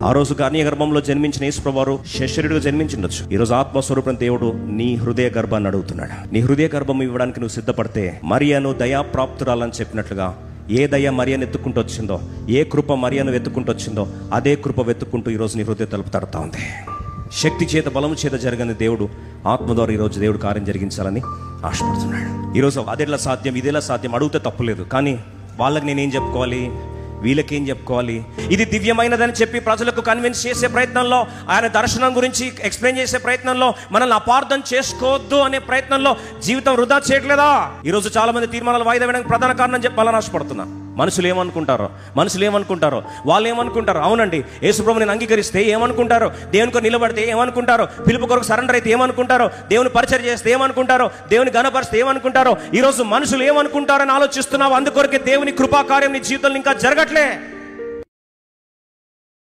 ఆ రోజు కన్య గర్భంలో జన్మించిన యేసుప్రభువారు శరీరుడిగా జన్మించిండొచ్చు. ఈ రోజు ఆత్మస్వరూపం దేవుడు నీ హృదయ గర్భాన్ని అడుగుతున్నాడు. నీ హృదయ గర్భం ఇవ్వడానికి నువ్వు సిద్ధపడితే, మరియను దయాప్రాప్తురాలని చెప్పినట్లుగా ఏ దయ మరియను ఎత్తుకుంటూ వచ్చిందో, ఏ కృప మరియను వెతుక్కుంటూ వచ్చిందో, అదే కృప వెతుక్కుంటూ ఈరోజు నీ హృదయ తలుపు తడుతూ ఉంది. శక్తి చేత బలము చేత జరగని దేవుడు ఆత్మ ద్వారా ఈరోజు దేవుడు కార్యం జరిగించాలని ఆశపడుతున్నాడు. ఈరోజు అదెలా సాధ్యం, ఇదేలా సాధ్యం అడిగితే తప్పులేదు. కానీ వాళ్ళకి నేనేం చెప్పుకోవాలి, వీళ్ళకేం చెప్పుకోవాలి? ఇది దివ్యమైనదని చెప్పి ప్రజలకు కన్విన్స్ చేసే ప్రయత్నంలో, ఆయన దర్శనం గురించి ఎక్స్ప్లెయిన్ చేసే ప్రయత్నంలో, మనల్ని అపార్థం చేసుకోవద్దు అనే ప్రయత్నంలో జీవితం వృధా చేయట్లేదా? ఈరోజు చాలా మంది తీర్మానాలు వాయిదా వేయడానికి ప్రధాన కారణం చెప్పాలని ఆశపడుతున్నా. మనుషులు ఏమనుకుంటారో, వాళ్ళు ఏమనుకుంటారు. అవునండి, యేసుప్రభుని నేను అంగీకరిస్తే ఏమనుకుంటారో, దేవుని కొరకు నిలబడితే ఏమనుకుంటారో, పిలుపు కొరకు సరెండర్ అయితే ఏమనుకుంటారో, దేవుని పరిచయం చేస్తే ఏమనుకుంటారో, దేవుని ఘనపరిస్తే ఏమనుకుంటారో. ఈరోజు మనుషులు ఏమనుకుంటారని ఆలోచిస్తున్నావు. అందుకొరకే దేవుని కృపాకార్యం నీ జీవితంలో ఇంకా జరగట్లే.